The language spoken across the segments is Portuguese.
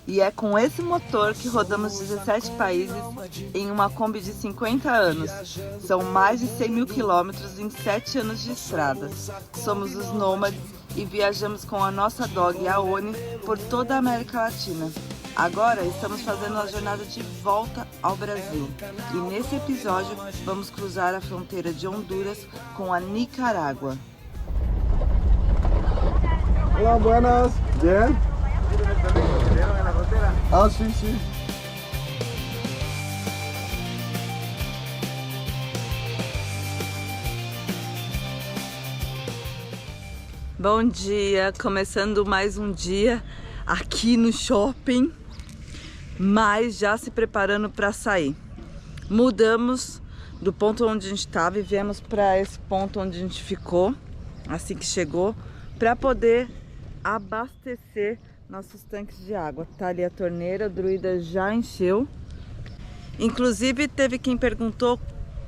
E é com esse motor que rodamos 17 países em uma Kombi de 50 anos. São mais de 100 mil quilômetros em 7 anos de estrada. Somos os nômades e viajamos com a nossa dog, a Oni, por toda a América Latina. Agora estamos fazendo a jornada de volta ao Brasil. E nesse episódio vamos cruzar a fronteira de Honduras com a Nicarágua. Olá, buenas. Bien. Ah, sim, sim. Bom dia, começando mais um dia aqui no shopping, mas já se preparando para sair. Mudamos do ponto onde a gente estava e viemos para esse ponto onde a gente ficou, assim que chegou, para poder abastecer nossos tanques de água. Tá ali a torneira, o Druida já encheu. Inclusive teve quem perguntou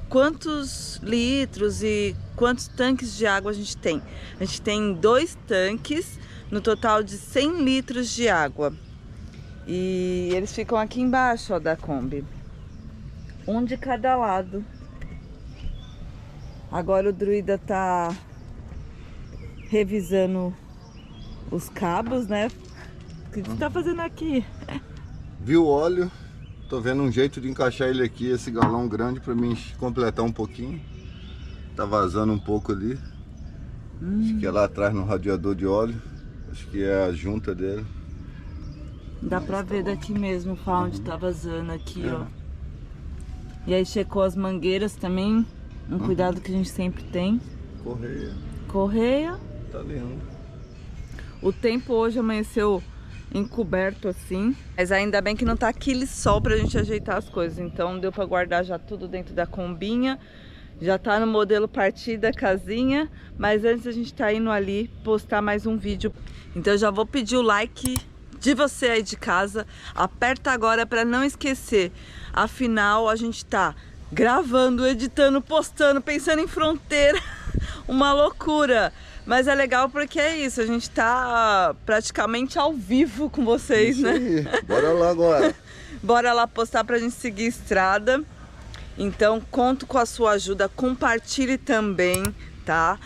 quantos litros e quantos tanques de água a gente tem. A gente tem 2 tanques, no total de 100 litros de água. E eles ficam aqui embaixo, ó, da Kombi. Um de cada lado. Agora o Druida tá revisando os cabos, né? O que você tá fazendo aqui? Viu o óleo? Tô vendo um jeito de encaixar ele aqui, esse galão grande, pra mim completar um pouquinho. Tá vazando um pouco ali. Acho que é lá atrás no radiador de óleo. Acho que é a junta dele. Dá pra ver daqui mesmo, onde tá vazando aqui, ó. E aí checou as mangueiras também. Um cuidado que a gente sempre tem. Correia. Correia. Tá lindo. O tempo hoje amanheceu encoberto assim, mas ainda bem que não tá aquele sol pra gente ajeitar as coisas. Então deu pra guardar já tudo dentro da combinha. Já tá no modelo partida, casinha. Mas antes a gente tá indo ali postar mais um vídeo. Então eu já vou pedir o like de você aí de casa. Aperta agora pra não esquecer. Afinal a gente tá gravando, editando, postando, pensando em fronteira. Uma loucura. Mas é legal porque é isso, a gente tá praticamente ao vivo com vocês, isso, né? Aí. Bora lá agora. Bora lá postar pra gente seguir a estrada. Então conto com a sua ajuda, compartilhe também, tá?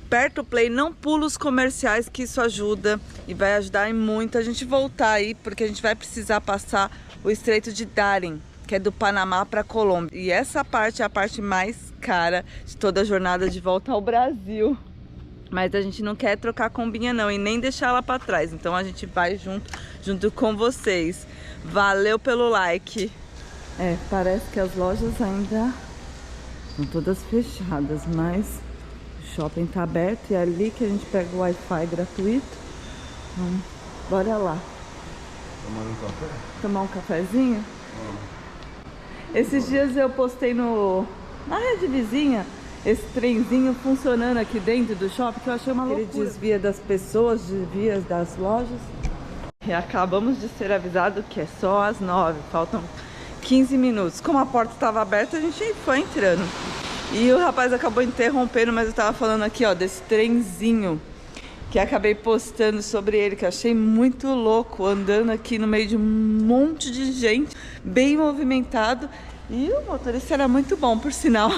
Aperta o play, não pula os comerciais, que isso ajuda e vai ajudar em muito a gente voltar aí, porque a gente vai precisar passar o Estreito de Darien, que é do Panamá para Colômbia. E essa parte é a parte mais cara de toda a jornada de volta ao Brasil. Mas a gente não quer trocar a combinha não e nem deixar ela para trás. Então a gente vai junto com vocês. Valeu pelo like. É, parece que as lojas ainda estão todas fechadas, mas o shopping tá aberto e é ali que a gente pega o Wi-Fi gratuito. Então, bora lá. Tomar um café? Tomar um cafezinho? Esses dias eu postei na rede vizinha esse trenzinho funcionando aqui dentro do shopping, que eu achei uma loucura. Ele desvia das pessoas, desvia das lojas. E acabamos de ser avisado que é só às 9, faltam 15 minutos. Como a porta estava aberta, a gente foi entrando. E o rapaz acabou interrompendo, mas eu tava falando aqui, ó, desse trenzinho que acabei postando sobre ele, que eu achei muito louco, andando aqui no meio de um monte de gente, bem movimentado. E o motorista era muito bom, por sinal.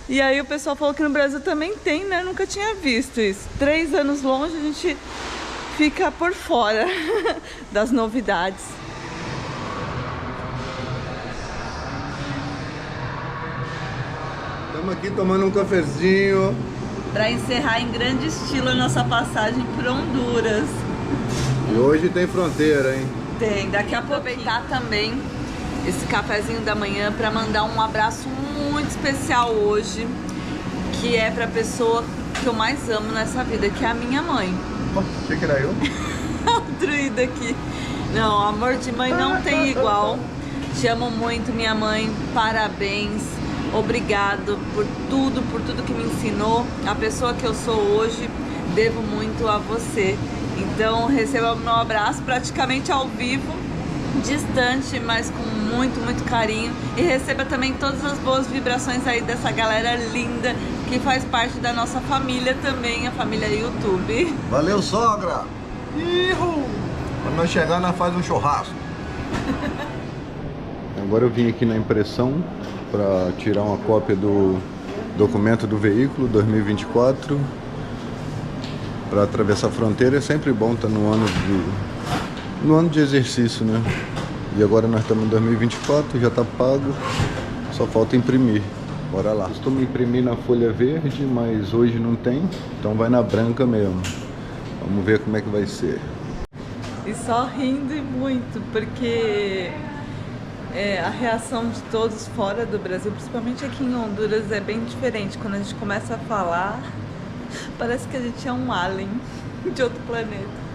E aí o pessoal falou que no Brasil também tem, né? Nunca tinha visto isso. 3 anos longe, a gente fica por fora das novidades. Estamos aqui tomando um cafezinho. Para encerrar em grande estilo a nossa passagem por Honduras. E hoje tem fronteira, hein? Tem, daqui a pouco aproveitar também esse cafezinho da manhã para mandar um abraço muito especial hoje, que é para a pessoa que eu mais amo nessa vida, que é a minha mãe. Achei que era eu. O Druida aqui. Não, amor de mãe não tem igual. Te amo muito, minha mãe. Parabéns. Obrigado por tudo que me ensinou. A pessoa que eu sou hoje, devo muito a você. Então receba o meu abraço praticamente ao vivo, distante, mas com muito carinho. E receba também todas as boas vibrações aí dessa galera linda que faz parte da nossa família também, a família YouTube. Valeu, sogra! Ihu! Quando nós chegar, nós faz um churrasco. Agora eu vim aqui na impressão para tirar uma cópia do documento do veículo 2024. Para atravessar a fronteira é sempre bom estar no ano de exercício, né? E agora nós estamos em 2024, já está pago, só falta imprimir. Bora lá. Costumo imprimir na folha verde, mas hoje não tem, então vai na branca mesmo. Vamos ver como é que vai ser. E só rindo e muito, porque a reação de todos fora do Brasil, principalmente aqui em Honduras, é bem diferente. Quando a gente começa a falar, parece que a gente é um alien de outro planeta.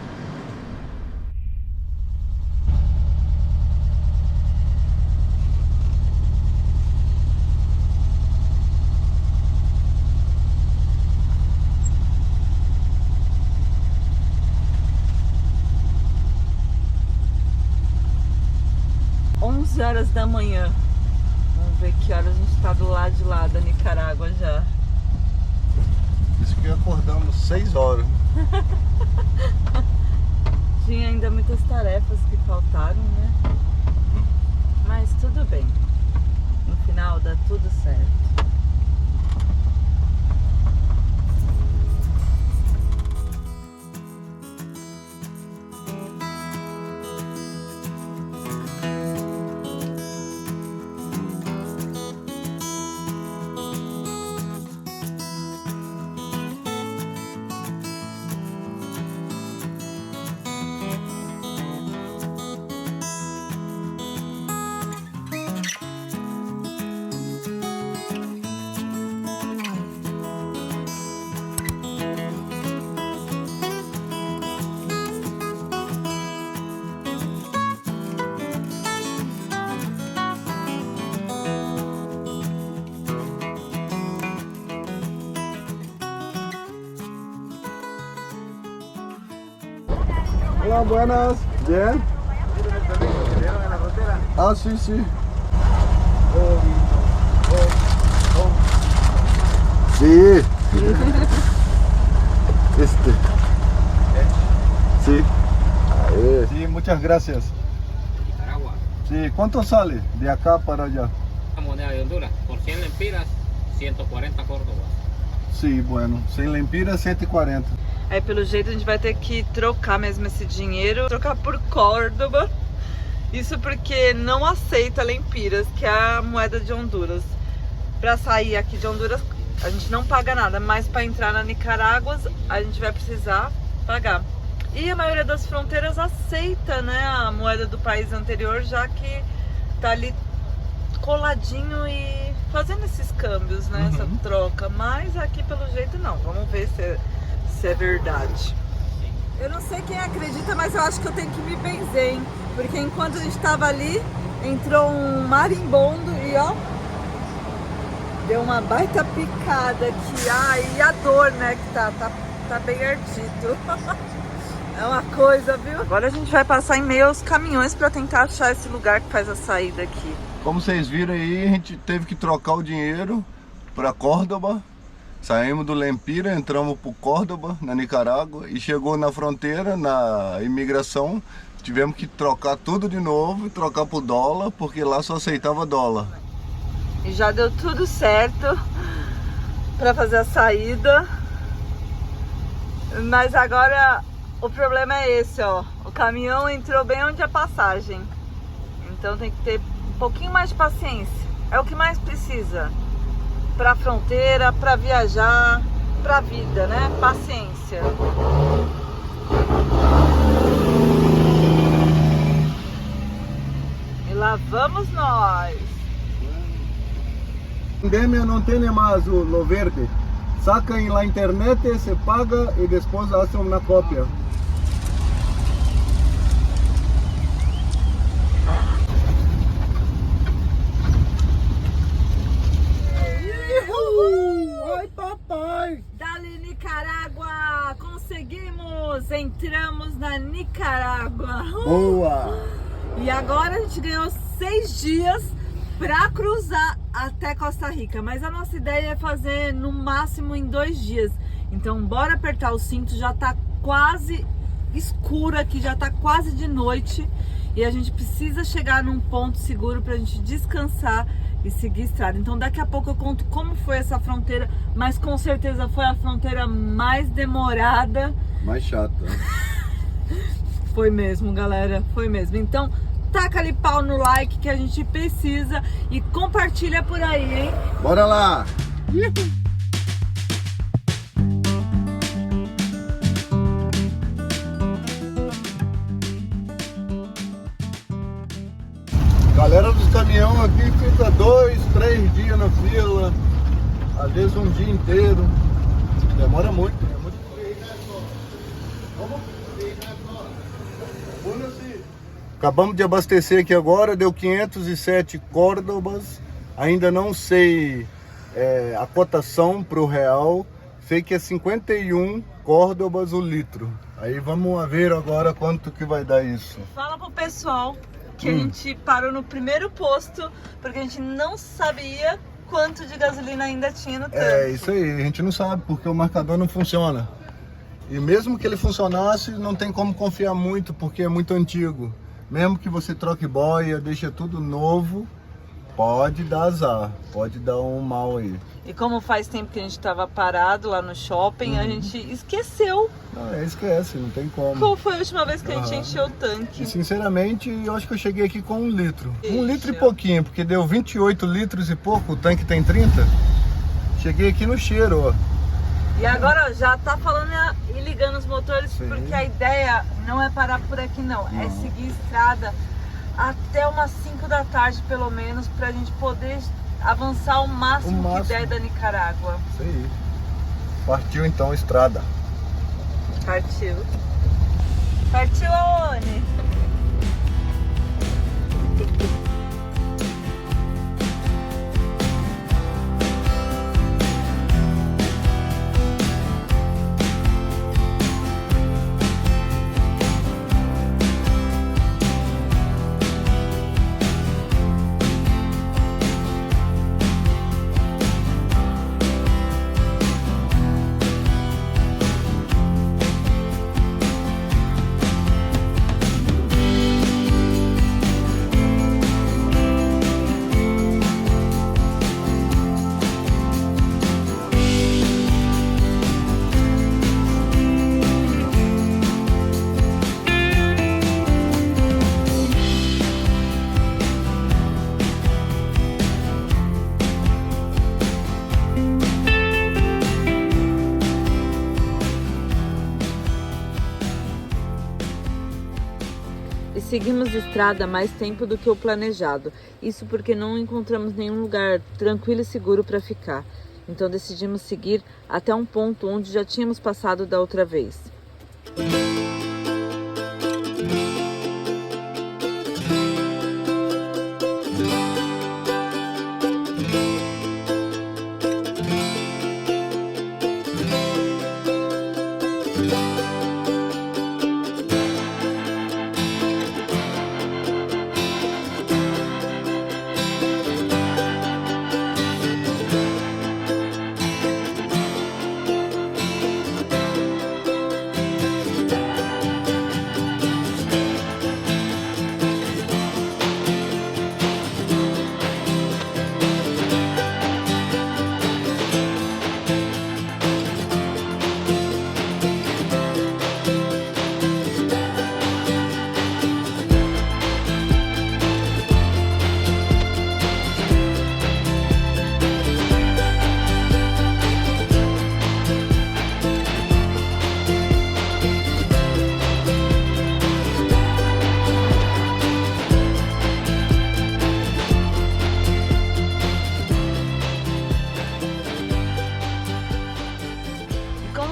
Horas da manhã. Vamos ver que horas a gente está do lado de lá da Nicarágua já. Isso que acordamos 6 horas. Tinha ainda muitas tarefas que faltaram, né? Mas tudo bem. No final dá tudo certo. Hola, buenas. Bien. Ah, sí, sí. Sí. Sí. Sí, muchas gracias. Nicaragua. Sí, ¿cuánto sale de acá para allá? La moneda de Honduras, por 100 lempiras, 140 Córdoba. Sí, bueno, 100 lempiras, 140. Aí pelo jeito a gente vai ter que trocar mesmo esse dinheiro, trocar por Córdoba. Isso porque não aceita lempiras, que é a moeda de Honduras. Para sair aqui de Honduras a gente não paga nada, mas para entrar na Nicarágua a gente vai precisar pagar. E a maioria das fronteiras aceita, né, a moeda do país anterior, já que tá ali coladinho e fazendo esses câmbios, né, essa troca. Mas aqui pelo jeito não. Vamos ver se é verdade. Eu não sei quem acredita, mas eu acho que eu tenho que me benzer, hein? Porque enquanto a gente estava ali, entrou um marimbondo e ó, deu uma baita picada aqui. E a dor, né, que tá bem ardido. É uma coisa, viu? Agora a gente vai passar em meio aos caminhões para tentar achar esse lugar que faz a saída aqui. Como vocês viram aí, a gente teve que trocar o dinheiro para Córdoba. Saímos do Lempira, entramos por Córdoba, na Nicarágua, e chegou na fronteira, na imigração, tivemos que trocar tudo de novo e trocar por dólar, porque lá só aceitava dólar. E já deu tudo certo para fazer a saída, mas agora o problema é esse, ó, o caminhão entrou bem onde é a passagem, então tem que ter um pouquinho mais de paciência, é o que mais precisa. Pra fronteira, pra viajar, pra vida, né? Paciência. E lá vamos nós. Pandemia não tem mais o verde. Saca na internet, se paga e depois faz uma cópia. Ai, papai! Dali Nicarágua! Conseguimos! Entramos na Nicarágua! Boa! E agora a gente ganhou 6 dias para cruzar até Costa Rica. Mas a nossa ideia é fazer no máximo em 2 dias. Então bora apertar o cinto, já tá quase escuro aqui, já tá quase de noite e a gente precisa chegar num ponto seguro pra gente descansar e seguir a estrada. Então daqui a pouco eu conto como foi essa fronteira, mas com certeza foi a fronteira mais demorada. Mais chata. Foi mesmo, galera, foi mesmo. Então taca ali pau no like que a gente precisa e compartilha por aí, hein? Bora lá! Galera dos caminhão aqui fica 2, 3 dias na fila, às vezes um dia inteiro. Demora muito, é muito. Acabamos de abastecer aqui agora, deu 507 córdobas. Ainda não sei a cotação para o real. Sei que é 51 córdobas o litro. Aí vamos ver agora quanto que vai dar isso. Fala pro pessoal que a gente parou no primeiro posto porque a gente não sabia quanto de gasolina ainda tinha no tanque. É isso aí, a gente não sabe porque o marcador não funciona. E mesmo que ele funcionasse, não tem como confiar muito porque é muito antigo. Mesmo que você troque boia, deixa tudo novo, pode dar azar, pode dar um mal aí. E como faz tempo que a gente estava parado lá no shopping, a gente esqueceu. Não, esquece, não tem como. Qual foi a última vez que a gente encheu o tanque? E sinceramente, eu acho que eu cheguei aqui com 1 litro. Ixi. 1 litro e pouquinho, porque deu 28 litros e pouco, o tanque tem 30. Cheguei aqui no cheiro, ó. E agora ó, já tá falando e ligando os motores, Sim. porque a ideia não é parar por aqui não, é seguir estrada até umas 5 da tarde pelo menos, pra gente poder avançar o máximo que der da Nicarágua. Isso aí. Partiu então a estrada. Partiu. Partiu aonde? Seguimos estrada mais tempo do que o planejado. Isso porque não encontramos nenhum lugar tranquilo e seguro para ficar. Então decidimos seguir até um ponto onde já tínhamos passado da outra vez.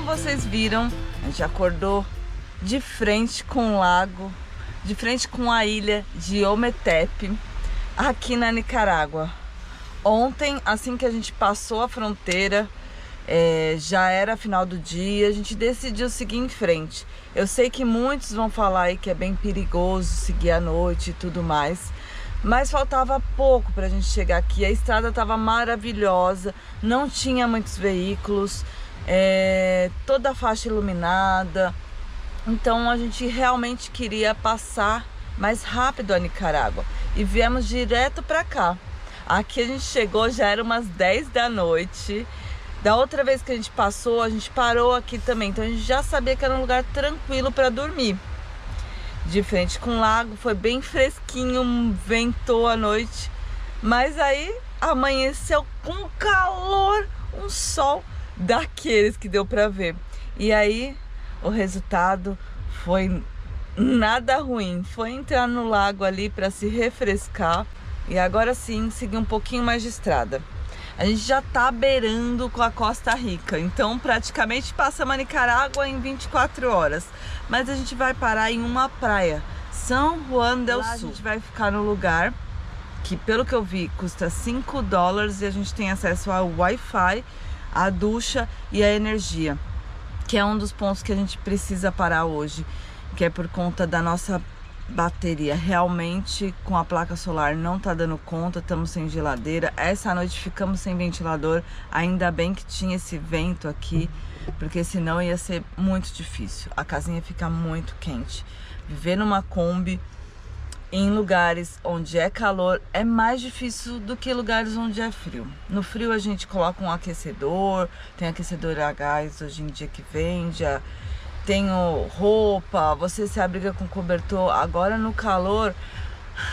Vocês viram, a gente acordou de frente com o lago, de frente com a ilha de Ometepe, aqui na Nicarágua. Ontem, assim que a gente passou a fronteira, já era final do dia, a gente decidiu seguir em frente. Eu sei que muitos vão falar aí que é bem perigoso seguir à noite e tudo mais, mas faltava pouco pra gente chegar aqui. A estrada estava maravilhosa, não tinha muitos veículos, toda a faixa iluminada, Então a gente realmente queria passar mais rápido a Nicarágua e viemos direto para cá. Aqui a gente chegou, já era umas 10 da noite. Da outra vez que a gente passou, a gente parou aqui também, então a gente já sabia que era um lugar tranquilo para dormir. De frente com o lago, foi bem fresquinho, ventou à noite, mas aí amanheceu com calor, um sol daqueles que deu para ver. E aí o resultado foi nada ruim, foi entrar no lago ali para se refrescar e agora sim seguir um pouquinho mais de estrada. A gente já tá beirando com a Costa Rica, então praticamente passamos a Nicarágua em 24 horas. Mas a gente vai parar em uma praia, São Juan del Sul. A gente vai ficar no lugar que, pelo que eu vi, custa $5 e a gente tem acesso ao Wi-Fi, a ducha e a energia, que é um dos pontos que a gente precisa parar hoje, que é por conta da nossa bateria. Realmente com a placa solar não tá dando conta, estamos sem geladeira. Essa noite ficamos sem ventilador, ainda bem que tinha esse vento aqui, porque senão ia ser muito difícil. A casinha fica muito quente. Viver numa Kombi em lugares onde é calor é mais difícil do que lugares onde é frio. No frio a gente coloca um aquecedor, tem aquecedor a gás hoje em dia que vende, tenho roupa, você se abriga com cobertor. Agora no calor,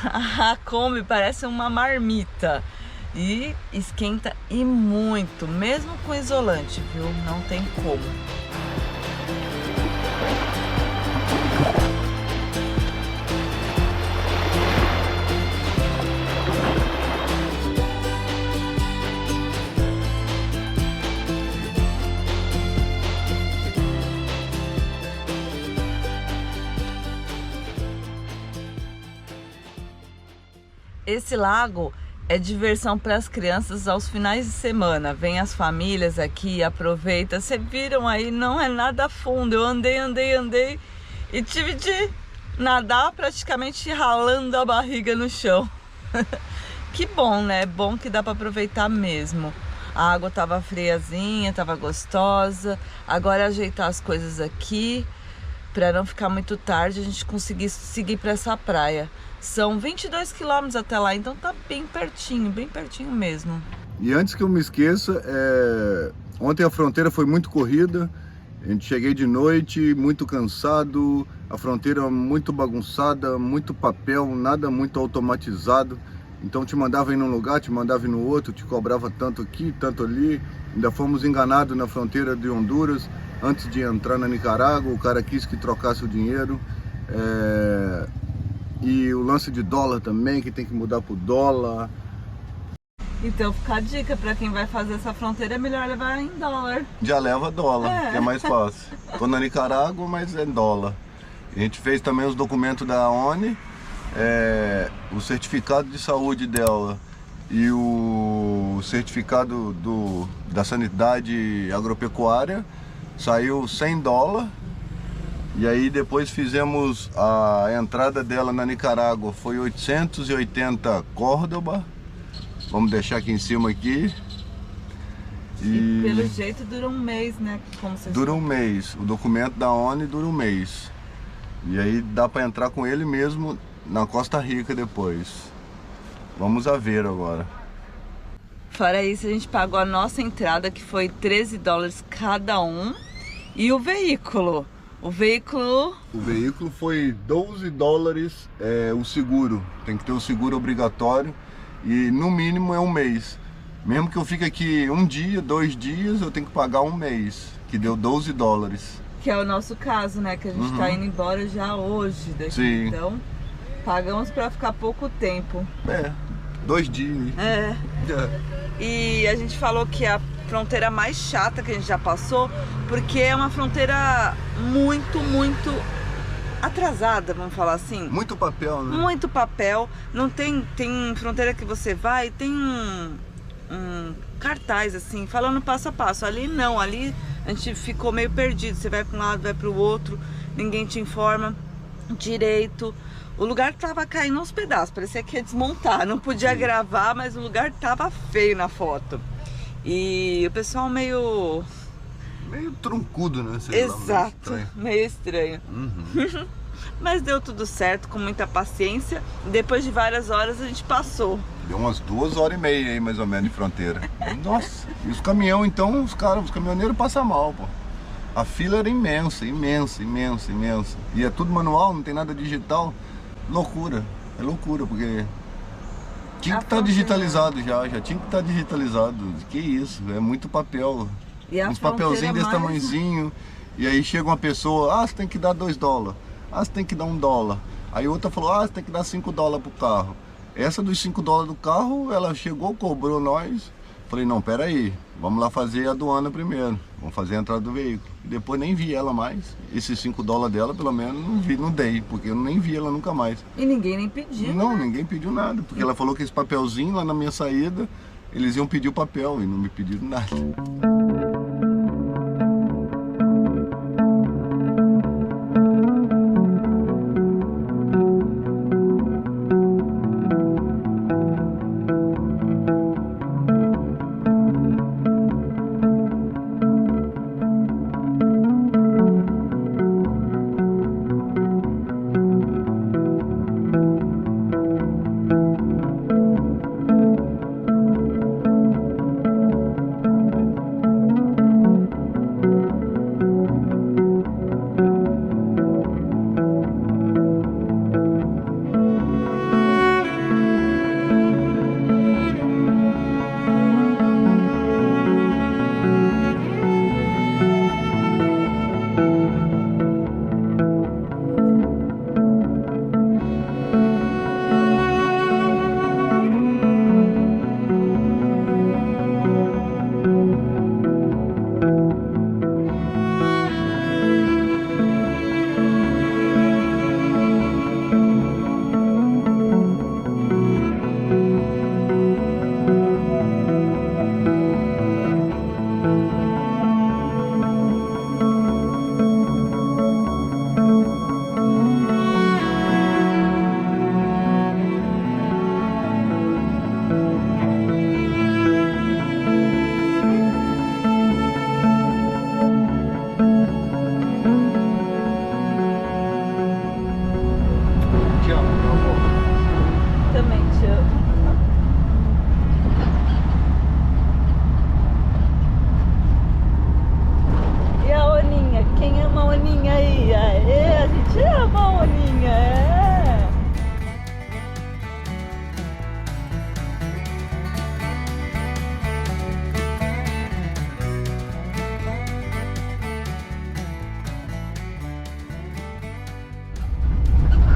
a Kombi parece uma marmita e esquenta e muito, mesmo com isolante, viu? Não tem como. Esse lago é diversão para as crianças aos finais de semana. Vem as famílias aqui, aproveita. Vocês viram aí, não é nada fundo. Eu andei e tive de nadar praticamente ralando a barriga no chão. Que bom, né? Bom que dá para aproveitar mesmo. A água tava friazinha, tava gostosa. Agora é ajeitar as coisas aqui para não ficar muito tarde, a gente conseguir seguir para essa praia. São 22 quilômetros até lá, então tá bem pertinho mesmo. E antes que eu me esqueça, ontem a fronteira foi muito corrida, cheguei de noite, muito cansado, a fronteira muito bagunçada, muito papel, nada muito automatizado. Então te mandava ir num lugar, te mandava ir no outro, te cobrava tanto aqui, tanto ali. Ainda fomos enganados na fronteira de Honduras, antes de entrar na Nicarágua, o cara quis que trocasse o dinheiro. E o lance de dólar também, que tem que mudar pro dólar. Então fica a dica, para quem vai fazer essa fronteira é melhor levar em dólar. Já leva dólar, que é mais fácil. Tô na Nicarágua, mas é dólar. A gente fez também os documentos da ONU, o certificado de saúde dela e o certificado da sanidade agropecuária, saiu $100. E aí depois fizemos a entrada dela na Nicarágua, foi 880 Córdoba. Vamos deixar aqui em cima aqui. E pelo jeito dura um mês, né? Como vocês dura um mês. O documento da ONU dura um mês. E aí dá para entrar com ele mesmo na Costa Rica depois. Vamos a ver agora. Fora isso, a gente pagou a nossa entrada, que foi $13 cada um. E o veículo? O veículo foi $12, o seguro. Tem que ter o seguro obrigatório e no mínimo é um mês. Mesmo que eu fique aqui um dia, 2 dias, eu tenho que pagar um mês, que deu $12. Que é o nosso caso, né? Que a gente tá indo embora já hoje daqui. Sim. Então, pagamos para ficar pouco tempo. 2 dias. E a gente falou que a fronteira mais chata que a gente já passou, porque é uma fronteira muito atrasada, vamos falar assim. Muito papel, né? Muito papel. Não tem fronteira que você vai, tem um cartaz assim, falando passo a passo. Ali não, ali a gente ficou meio perdido. Você vai para um lado, vai para o outro, ninguém te informa direito. O lugar tava caindo aos pedaços, parecia que ia desmontar. Não podia gravar, mas o lugar tava feio na foto. E o pessoal meio meio troncudo, né? Sei lá, Exato, meio estranho. Uhum. Mas deu tudo certo, com muita paciência. Depois de várias horas a gente passou. Deu umas 2h30 aí, mais ou menos, de fronteira. Nossa, e os caminhões, então, os caminhoneiros passam mal, pô. A fila era imensa, imensa, imensa, imensa. E é tudo manual, não tem nada digital. Loucura, é loucura, porque tinha que estar digitalizado já tinha que estar digitalizado. Que isso, é muito papel. E uns papelzinhos desse tamanhozinho. E aí chega uma pessoa, você tem que dar $2. Você tem que dar $1. Aí outra falou, você tem que dar $5 pro carro. Essa dos $5 do carro, ela chegou, cobrou nós. Falei, não, pera aí, vamos lá fazer a aduana primeiro. Vamos fazer a entrada do veículo. E depois nem vi ela mais. Esses $5 dela, pelo menos, não dei, porque eu nem vi ela nunca mais. E ninguém nem pediu. Não, ninguém pediu nada, porque ela falou que esse papelzinho lá na minha saída, eles iam pedir o papel e não me pediram nada.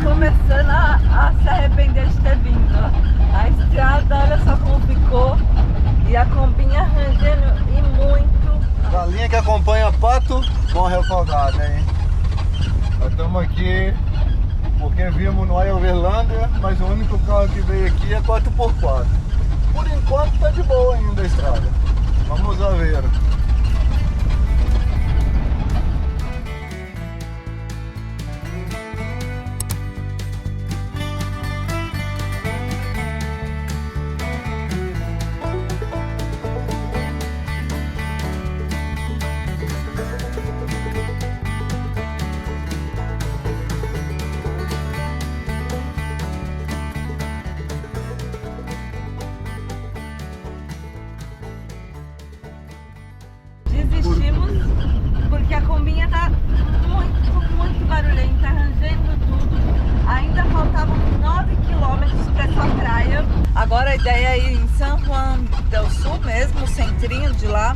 Começando a se arrepender de ter vindo. A estrada, olha só como ficou. E a combinha rangendo e muito. Galinha que acompanha pato com refogada, hein? Nós estamos aqui porque vimos no Overlander, mas o único carro que veio aqui é 4x4. Por enquanto tá de boa ainda a estrada. Vamos ver. Desistimos porque a combinha tá muito barulhenta, rangendo tudo. Ainda faltavam 9 quilômetros para essa praia. Agora a ideia é ir em San Juan del Sul mesmo, o centrinho de lá,